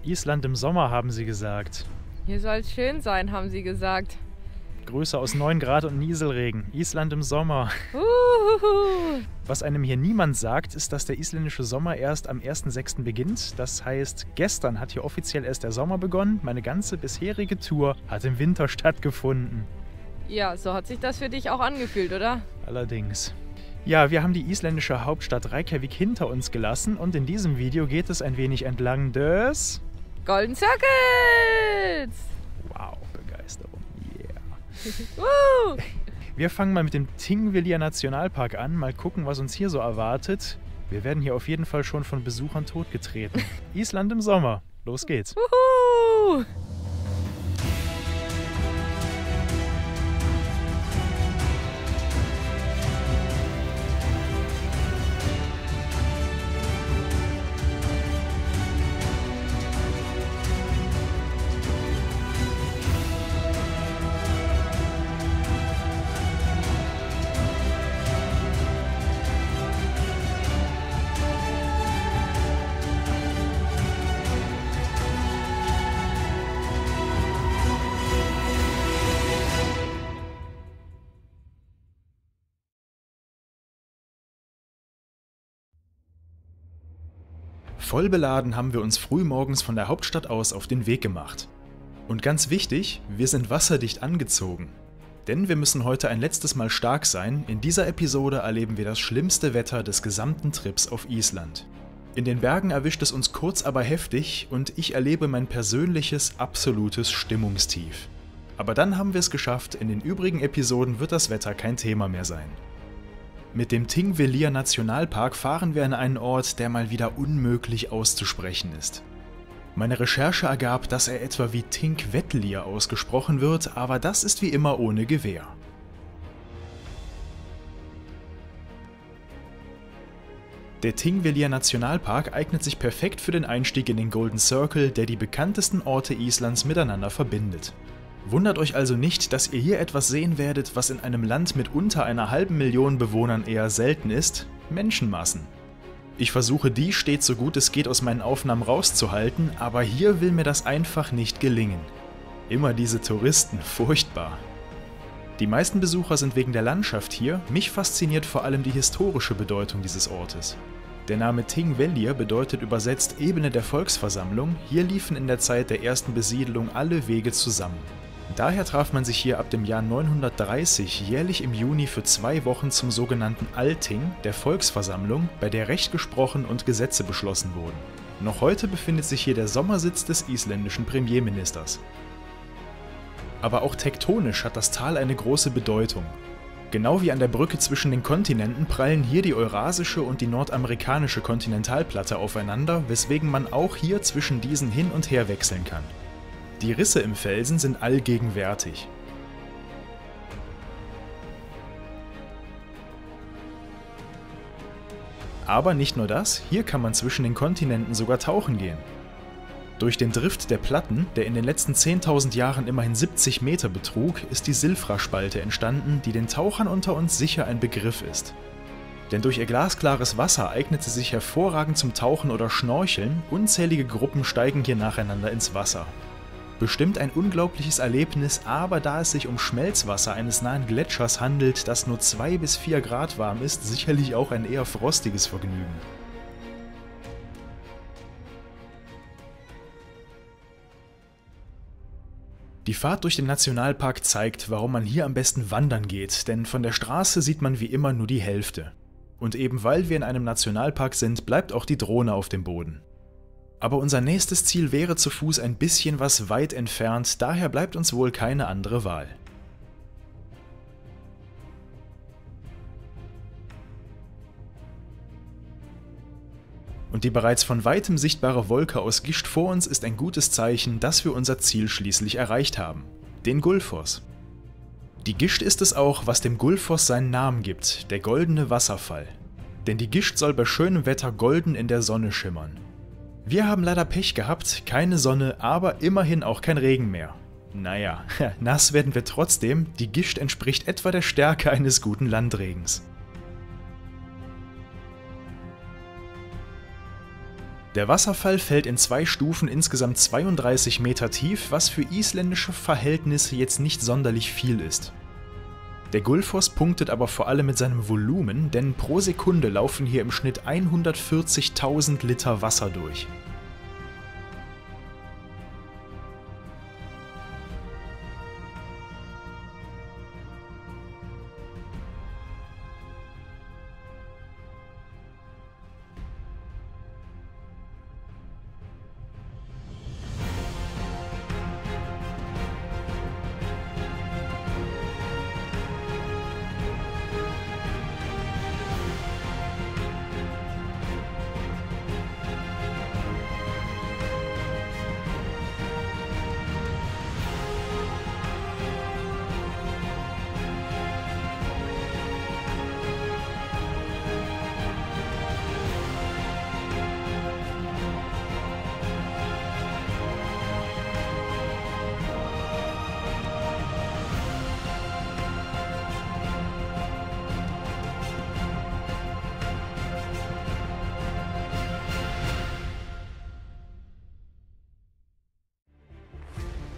Island im Sommer, haben sie gesagt. Hier soll es schön sein, haben sie gesagt. Grüße aus 9 Grad und Nieselregen. Island im Sommer. Uhuhu. Was einem hier niemand sagt, ist, dass der isländische Sommer erst am 1.6. beginnt. Das heißt, gestern hat hier offiziell erst der Sommer begonnen. Meine ganze bisherige Tour hat im Winter stattgefunden. Ja, so hat sich das für dich auch angefühlt, oder? Allerdings. Ja, wir haben die isländische Hauptstadt Reykjavik hinter uns gelassen und in diesem Video geht es ein wenig entlang des... Golden Circles! Wow, Begeisterung. Yeah. Woo! Wir fangen mal mit dem Thingvellir Nationalpark an, mal gucken, was uns hier so erwartet. Wir werden hier auf jeden Fall schon von Besuchern totgetreten. Island im Sommer. Los geht's. Wuhu! Voll beladen haben wir uns frühmorgens von der Hauptstadt aus auf den Weg gemacht. Und ganz wichtig, wir sind wasserdicht angezogen. Denn wir müssen heute ein letztes Mal stark sein. In dieser Episode erleben wir das schlimmste Wetter des gesamten Trips auf Island. In den Bergen erwischt es uns kurz aber heftig und ich erlebe mein persönliches, absolutes Stimmungstief. Aber dann haben wir es geschafft, in den übrigen Episoden wird das Wetter kein Thema mehr sein. Mit dem Thingvellir Nationalpark fahren wir an einen Ort, der mal wieder unmöglich auszusprechen ist. Meine Recherche ergab, dass er etwa wie Thingvellir ausgesprochen wird, aber das ist wie immer ohne Gewähr. Der Thingvellir Nationalpark eignet sich perfekt für den Einstieg in den Golden Circle, der die bekanntesten Orte Islands miteinander verbindet. Wundert euch also nicht, dass ihr hier etwas sehen werdet, was in einem Land mit unter einer halben Million Bewohnern eher selten ist: Menschenmassen. Ich versuche die stets so gut es geht aus meinen Aufnahmen rauszuhalten, aber hier will mir das einfach nicht gelingen. Immer diese Touristen, furchtbar. Die meisten Besucher sind wegen der Landschaft hier, mich fasziniert vor allem die historische Bedeutung dieses Ortes. Der Name Thingvellir bedeutet übersetzt Ebene der Volksversammlung, hier liefen in der Zeit der ersten Besiedlung alle Wege zusammen. Daher traf man sich hier ab dem Jahr 930 jährlich im Juni für 2 Wochen zum sogenannten Althing, der Volksversammlung, bei der Recht gesprochen und Gesetze beschlossen wurden. Noch heute befindet sich hier der Sommersitz des isländischen Premierministers. Aber auch tektonisch hat das Tal eine große Bedeutung. Genau wie an der Brücke zwischen den Kontinenten prallen hier die eurasische und die nordamerikanische Kontinentalplatte aufeinander, weswegen man auch hier zwischen diesen hin und her wechseln kann. Die Risse im Felsen sind allgegenwärtig. Aber nicht nur das, hier kann man zwischen den Kontinenten sogar tauchen gehen. Durch den Drift der Platten, der in den letzten 10.000 Jahren immerhin 70 Meter betrug, ist die Silfra-Spalte entstanden, die den Tauchern unter uns sicher ein Begriff ist. Denn durch ihr glasklares Wasser eignet sie sich hervorragend zum Tauchen oder Schnorcheln, unzählige Gruppen steigen hier nacheinander ins Wasser. Bestimmt ein unglaubliches Erlebnis, aber da es sich um Schmelzwasser eines nahen Gletschers handelt, das nur 2 bis 4 Grad warm ist, sicherlich auch ein eher frostiges Vergnügen. Die Fahrt durch den Nationalpark zeigt, warum man hier am besten wandern geht, denn von der Straße sieht man wie immer nur die Hälfte. Und eben weil wir in einem Nationalpark sind, bleibt auch die Drohne auf dem Boden. Aber unser nächstes Ziel wäre zu Fuß ein bisschen was weit entfernt, daher bleibt uns wohl keine andere Wahl. Und die bereits von weitem sichtbare Wolke aus Gischt vor uns ist ein gutes Zeichen, dass wir unser Ziel schließlich erreicht haben: den Gullfoss. Die Gischt ist es auch, was dem Gullfoss seinen Namen gibt, der goldene Wasserfall. Denn die Gischt soll bei schönem Wetter golden in der Sonne schimmern. Wir haben leider Pech gehabt, keine Sonne, aber immerhin auch kein Regen mehr. Naja, nass werden wir trotzdem, die Gischt entspricht etwa der Stärke eines guten Landregens. Der Wasserfall fällt in 2 Stufen insgesamt 32 Meter tief, was für isländische Verhältnisse jetzt nicht sonderlich viel ist. Der Gullfoss punktet aber vor allem mit seinem Volumen, denn pro Sekunde laufen hier im Schnitt 140.000 Liter Wasser durch.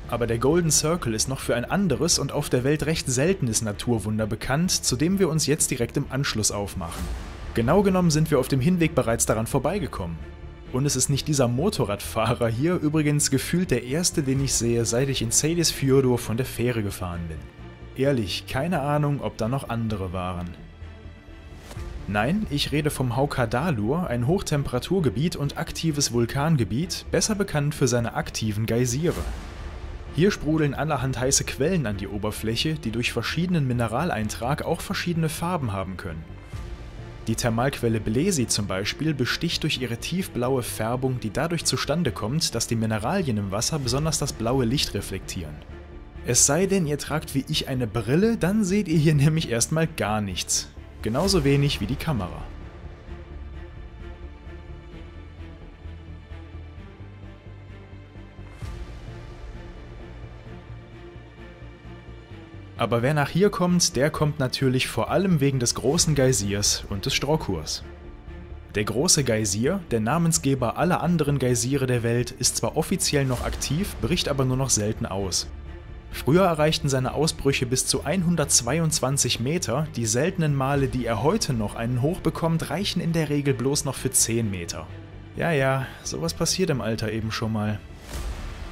Aber der Golden Circle ist noch für ein anderes und auf der Welt recht seltenes Naturwunder bekannt, zu dem wir uns jetzt direkt im Anschluss aufmachen. Genau genommen sind wir auf dem Hinweg bereits daran vorbeigekommen. Und es ist nicht dieser Motorradfahrer hier, übrigens gefühlt der erste, den ich sehe, seit ich in Seyðisfjörður von der Fähre gefahren bin. Ehrlich, keine Ahnung, ob da noch andere waren. Nein, ich rede vom Haukadalur, ein Hochtemperaturgebiet und aktives Vulkangebiet, besser bekannt für seine aktiven Geysire. Hier sprudeln allerhand heiße Quellen an die Oberfläche, die durch verschiedenen Mineraleintrag auch verschiedene Farben haben können. Die Thermalquelle Blesi zum Beispiel besticht durch ihre tiefblaue Färbung, die dadurch zustande kommt, dass die Mineralien im Wasser besonders das blaue Licht reflektieren. Es sei denn, ihr tragt wie ich eine Brille, dann seht ihr hier nämlich erstmal gar nichts. Genauso wenig wie die Kamera. Aber wer nach hier kommt, der kommt natürlich vor allem wegen des großen Geysirs und des Strokurs. Der große Geysir, der Namensgeber aller anderen Geysire der Welt, ist zwar offiziell noch aktiv, bricht aber nur noch selten aus. Früher erreichten seine Ausbrüche bis zu 122 Meter, die seltenen Male, die er heute noch einen Hoch bekommt, reichen in der Regel bloß noch für 10 Meter. Ja, sowas passiert im Alter eben schon mal.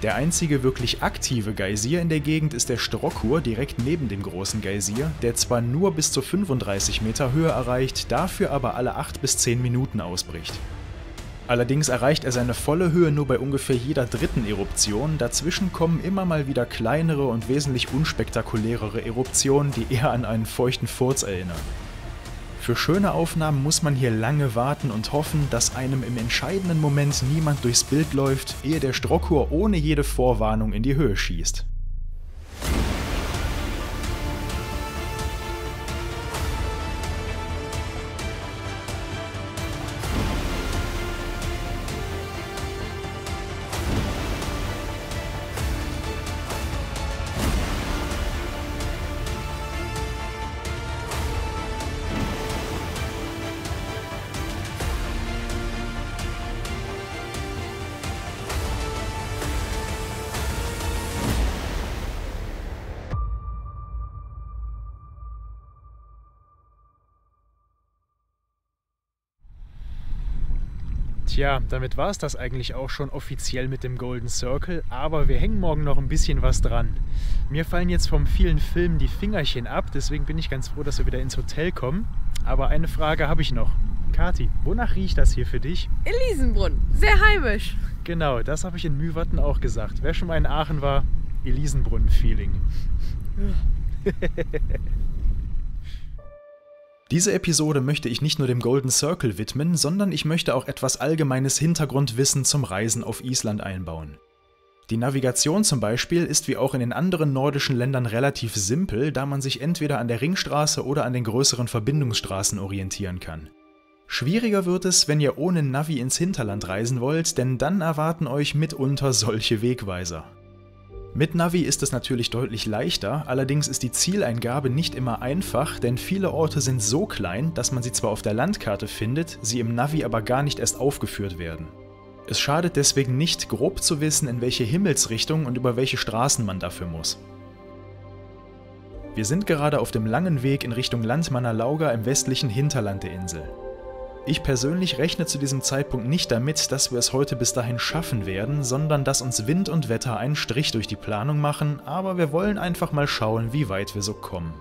Der einzige wirklich aktive Geysir in der Gegend ist der Strokur direkt neben dem großen Geysir, der zwar nur bis zu 35 Meter Höhe erreicht, dafür aber alle 8 bis 10 Minuten ausbricht. Allerdings erreicht er seine volle Höhe nur bei ungefähr jeder dritten Eruption, dazwischen kommen immer mal wieder kleinere und wesentlich unspektakulärere Eruptionen, die eher an einen feuchten Furz erinnern. Für schöne Aufnahmen muss man hier lange warten und hoffen, dass einem im entscheidenden Moment niemand durchs Bild läuft, ehe der Strokur ohne jede Vorwarnung in die Höhe schießt. Tja, damit war es das eigentlich auch schon offiziell mit dem Golden Circle, aber wir hängen morgen noch ein bisschen was dran. Mir fallen jetzt vom vielen Filmen die Fingerchen ab, deswegen bin ich ganz froh, dass wir wieder ins Hotel kommen. Aber eine Frage habe ich noch. Kathi, wonach riecht das hier für dich? Elisenbrunn, sehr heimisch. Genau, das habe ich in Mühwatten auch gesagt. Wer schon mal in Aachen war, Elisenbrunnen-Feeling. Diese Episode möchte ich nicht nur dem Golden Circle widmen, sondern ich möchte auch etwas allgemeines Hintergrundwissen zum Reisen auf Island einbauen. Die Navigation zum Beispiel ist wie auch in den anderen nordischen Ländern relativ simpel, da man sich entweder an der Ringstraße oder an den größeren Verbindungsstraßen orientieren kann. Schwieriger wird es, wenn ihr ohne Navi ins Hinterland reisen wollt, denn dann erwarten euch mitunter solche Wegweiser. Mit Navi ist es natürlich deutlich leichter, allerdings ist die Zieleingabe nicht immer einfach, denn viele Orte sind so klein, dass man sie zwar auf der Landkarte findet, sie im Navi aber gar nicht erst aufgeführt werden. Es schadet deswegen nicht, grob zu wissen, in welche Himmelsrichtung und über welche Straßen man dafür muss. Wir sind gerade auf dem langen Weg in Richtung Land Manalauga im westlichen Hinterland der Insel. Ich persönlich rechne zu diesem Zeitpunkt nicht damit, dass wir es heute bis dahin schaffen werden, sondern dass uns Wind und Wetter einen Strich durch die Planung machen, aber wir wollen einfach mal schauen, wie weit wir so kommen.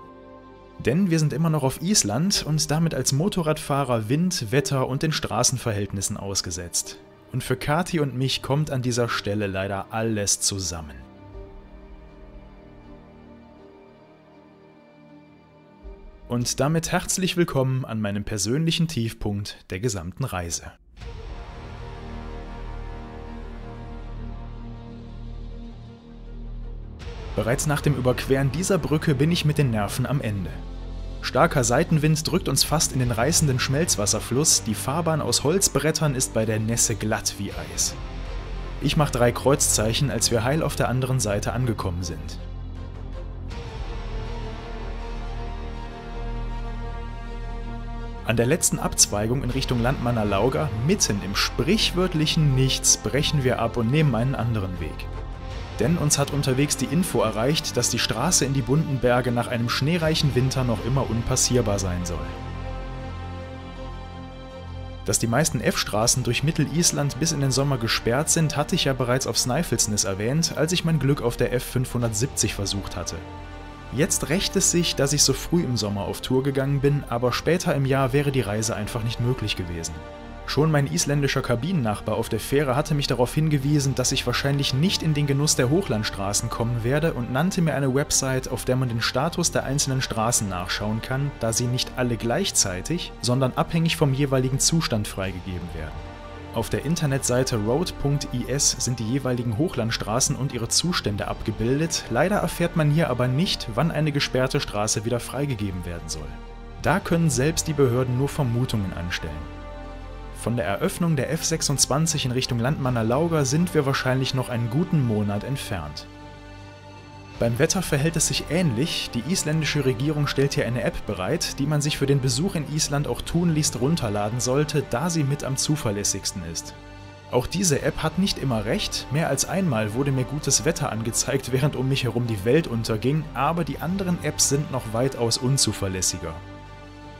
Denn wir sind immer noch auf Island und damit als Motorradfahrer Wind, Wetter und den Straßenverhältnissen ausgesetzt. Und für Kati und mich kommt an dieser Stelle leider alles zusammen. Und damit herzlich willkommen an meinem persönlichen Tiefpunkt der gesamten Reise. Bereits nach dem Überqueren dieser Brücke bin ich mit den Nerven am Ende. Starker Seitenwind drückt uns fast in den reißenden Schmelzwasserfluss, die Fahrbahn aus Holzbrettern ist bei der Nässe glatt wie Eis. Ich mache 3 Kreuzzeichen, als wir heil auf der anderen Seite angekommen sind. An der letzten Abzweigung in Richtung Land Manalauga, mitten im sprichwörtlichen Nichts, brechen wir ab und nehmen einen anderen Weg. Denn uns hat unterwegs die Info erreicht, dass die Straße in die bunten Berge nach einem schneereichen Winter noch immer unpassierbar sein soll. Dass die meisten F-Straßen durch Mittelisland bis in den Sommer gesperrt sind, hatte ich ja bereits auf Snæfellsnes erwähnt, als ich mein Glück auf der F570 versucht hatte. Jetzt rächt es sich, dass ich so früh im Sommer auf Tour gegangen bin, aber später im Jahr wäre die Reise einfach nicht möglich gewesen. Schon mein isländischer Kabinennachbar auf der Fähre hatte mich darauf hingewiesen, dass ich wahrscheinlich nicht in den Genuss der Hochlandstraßen kommen werde und nannte mir eine Website, auf der man den Status der einzelnen Straßen nachschauen kann, da sie nicht alle gleichzeitig, sondern abhängig vom jeweiligen Zustand freigegeben werden. Auf der Internetseite road.is sind die jeweiligen Hochlandstraßen und ihre Zustände abgebildet, leider erfährt man hier aber nicht, wann eine gesperrte Straße wieder freigegeben werden soll. Da können selbst die Behörden nur Vermutungen anstellen. Von der Eröffnung der F26 in Richtung Land Manalauga sind wir wahrscheinlich noch einen guten Monat entfernt. Beim Wetter verhält es sich ähnlich, die isländische Regierung stellt hier eine App bereit, die man sich für den Besuch in Island auch tunlichst runterladen sollte, da sie mit am zuverlässigsten ist. Auch diese App hat nicht immer recht, mehr als einmal wurde mir gutes Wetter angezeigt, während um mich herum die Welt unterging, aber die anderen Apps sind noch weitaus unzuverlässiger.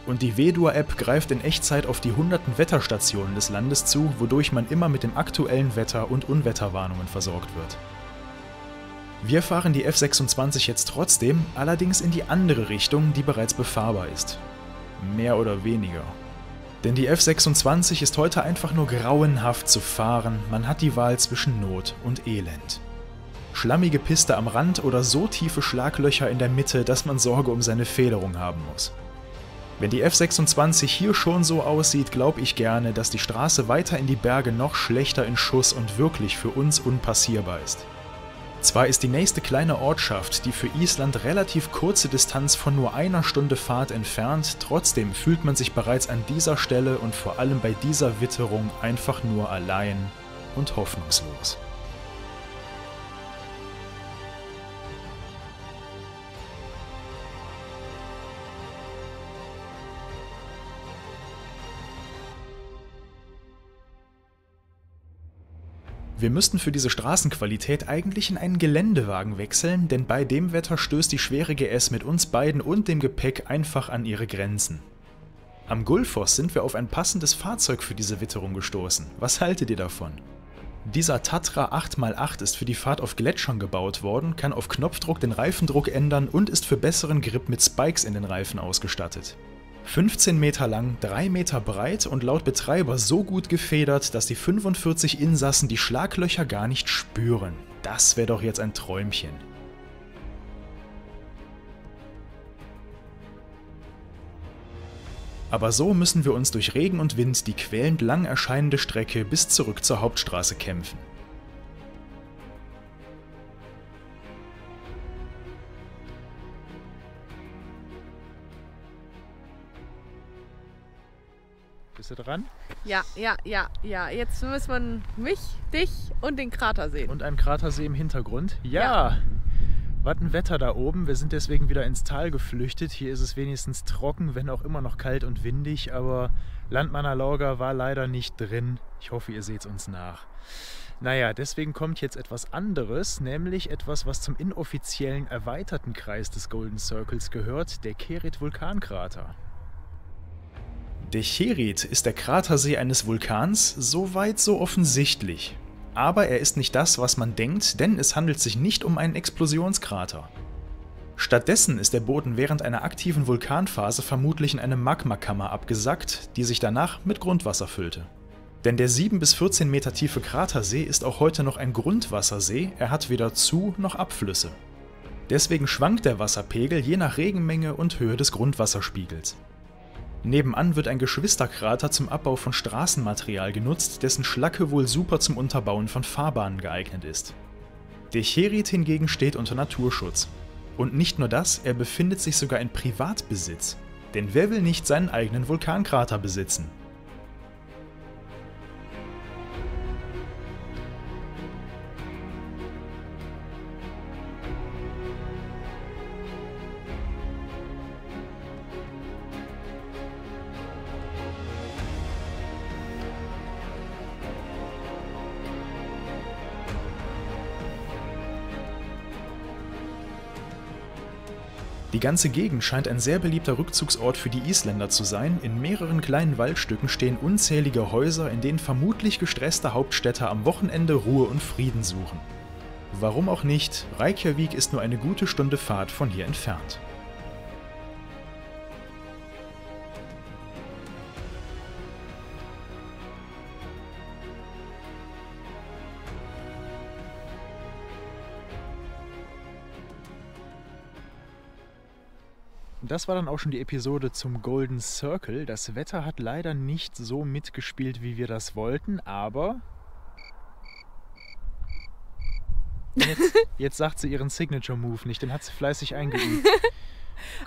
Und die Vedur-App greift in Echtzeit auf die hunderten Wetterstationen des Landes zu, wodurch man immer mit dem aktuellen Wetter und Unwetterwarnungen versorgt wird. Wir fahren die F26 jetzt trotzdem, allerdings in die andere Richtung, die bereits befahrbar ist. Mehr oder weniger. Denn die F26 ist heute einfach nur grauenhaft zu fahren, man hat die Wahl zwischen Not und Elend. Schlammige Piste am Rand oder so tiefe Schlaglöcher in der Mitte, dass man Sorge um seine Federung haben muss. Wenn die F26 hier schon so aussieht, glaube ich gerne, dass die Straße weiter in die Berge noch schlechter in Schuss und wirklich für uns unpassierbar ist. Zwar ist die nächste kleine Ortschaft, die für Island relativ kurze Distanz von nur einer Stunde Fahrt entfernt, trotzdem fühlt man sich bereits an dieser Stelle und vor allem bei dieser Witterung einfach nur allein und hoffnungslos. Wir müssten für diese Straßenqualität eigentlich in einen Geländewagen wechseln, denn bei dem Wetter stößt die schwere GS mit uns beiden und dem Gepäck einfach an ihre Grenzen. Am Gullfoss sind wir auf ein passendes Fahrzeug für diese Witterung gestoßen. Was haltet ihr davon? Dieser Tatra 8x8 ist für die Fahrt auf Gletschern gebaut worden, kann auf Knopfdruck den Reifendruck ändern und ist für besseren Grip mit Spikes in den Reifen ausgestattet. 15 Meter lang, 3 Meter breit und laut Betreiber so gut gefedert, dass die 45 Insassen die Schlaglöcher gar nicht spüren. Das wäre doch jetzt ein Träumchen. Aber so müssen wir uns durch Regen und Wind die quälend lang erscheinende Strecke bis zurück zur Hauptstraße kämpfen. Bist du dran? Ja. Jetzt muss man mich, dich und den Krater sehen. Und einen Kratersee im Hintergrund. Ja! Was ein Wetter da oben. Wir sind deswegen wieder ins Tal geflüchtet. Hier ist es wenigstens trocken, wenn auch immer noch kalt und windig. Aber Landmanner Lorga war leider nicht drin. Ich hoffe, ihr seht es uns nach. Naja, deswegen kommt jetzt etwas anderes, nämlich etwas, was zum inoffiziellen erweiterten Kreis des Golden Circles gehört, der Kerit-Vulkankrater. Der Cherit ist der Kratersee eines Vulkans, soweit so offensichtlich. Aber er ist nicht das, was man denkt, denn es handelt sich nicht um einen Explosionskrater. Stattdessen ist der Boden während einer aktiven Vulkanphase vermutlich in eine Magmakammer abgesackt, die sich danach mit Grundwasser füllte. Denn der 7 bis 14 Meter tiefe Kratersee ist auch heute noch ein Grundwassersee, er hat weder Zu- noch Abflüsse. Deswegen schwankt der Wasserpegel je nach Regenmenge und Höhe des Grundwasserspiegels. Nebenan wird ein Geschwisterkrater zum Abbau von Straßenmaterial genutzt, dessen Schlacke wohl super zum Unterbauen von Fahrbahnen geeignet ist. Der Cherit hingegen steht unter Naturschutz. Und nicht nur das, er befindet sich sogar in Privatbesitz. Denn wer will nicht seinen eigenen Vulkankrater besitzen? Die ganze Gegend scheint ein sehr beliebter Rückzugsort für die Isländer zu sein. In mehreren kleinen Waldstücken stehen unzählige Häuser, in denen vermutlich gestresste Hauptstädter am Wochenende Ruhe und Frieden suchen. Warum auch nicht, Reykjavik ist nur eine gute Stunde Fahrt von hier entfernt. Das war dann auch schon die Episode zum Golden Circle. Das Wetter hat leider nicht so mitgespielt, wie wir das wollten, aber jetzt sagt sie ihren Signature-Move nicht, den hat sie fleißig eingeübt.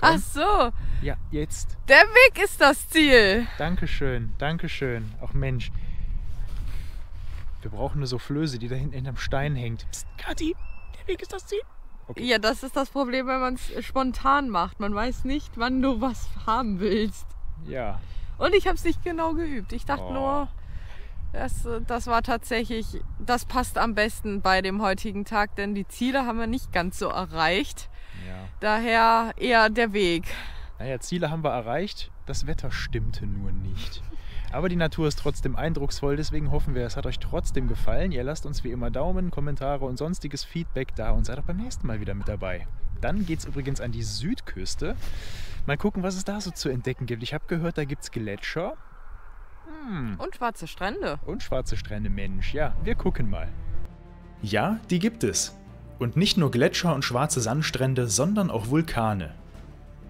Ach so, Ja, jetzt. der Weg ist das Ziel. Dankeschön, Dankeschön. Ach Mensch, wir brauchen eine Soufflöse, die da hinten hinterm Stein hängt. Psst, Kathi, der Weg ist das Ziel. Okay. Ja, das ist das Problem, wenn man es spontan macht. Man weiß nicht, wann du was haben willst. Ja. Und ich habe es nicht genau geübt. Ich dachte nur, das war tatsächlich, das passt am besten bei dem heutigen Tag, denn die Ziele haben wir nicht ganz so erreicht. Ja. Daher eher der Weg. Naja, Ziele haben wir erreicht, das Wetter stimmte nur nicht. Aber die Natur ist trotzdem eindrucksvoll, deswegen hoffen wir, es hat euch trotzdem gefallen. Ihr lasst uns wie immer Daumen, Kommentare und sonstiges Feedback da und seid auch beim nächsten Mal wieder mit dabei. Dann geht es übrigens an die Südküste. Mal gucken, was es da so zu entdecken gibt. Ich habe gehört, da gibt es Gletscher. Und schwarze Strände. Und schwarze Strände, Mensch. Ja, wir gucken mal. Ja, die gibt es. Und nicht nur Gletscher und schwarze Sandstrände, sondern auch Vulkane.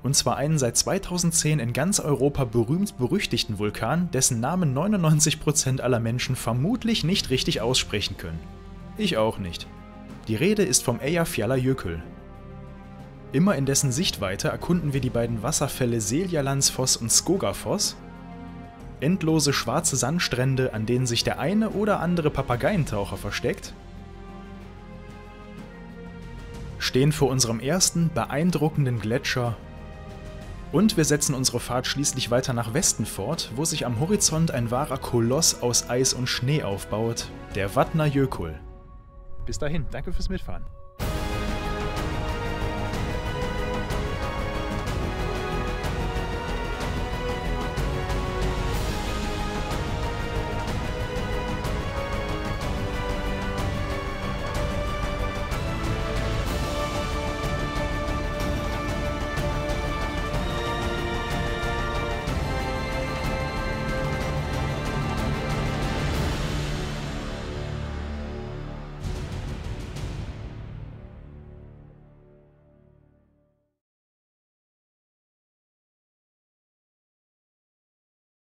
Und zwar einen seit 2010 in ganz Europa berühmt-berüchtigten Vulkan, dessen Namen 99% aller Menschen vermutlich nicht richtig aussprechen können. Ich auch nicht. Die Rede ist vom Eyjafjallajökull. Immer in dessen Sichtweite erkunden wir die beiden Wasserfälle Seljalandsfoss und Skogafoss. Endlose schwarze Sandstrände, an denen sich der eine oder andere Papageientaucher versteckt. Stehen vor unserem ersten beeindruckenden Gletscher. Und wir setzen unsere Fahrt schließlich weiter nach Westen fort, wo sich am Horizont ein wahrer Koloss aus Eis und Schnee aufbaut, der Vatnajökull. Bis dahin, danke fürs Mitfahren.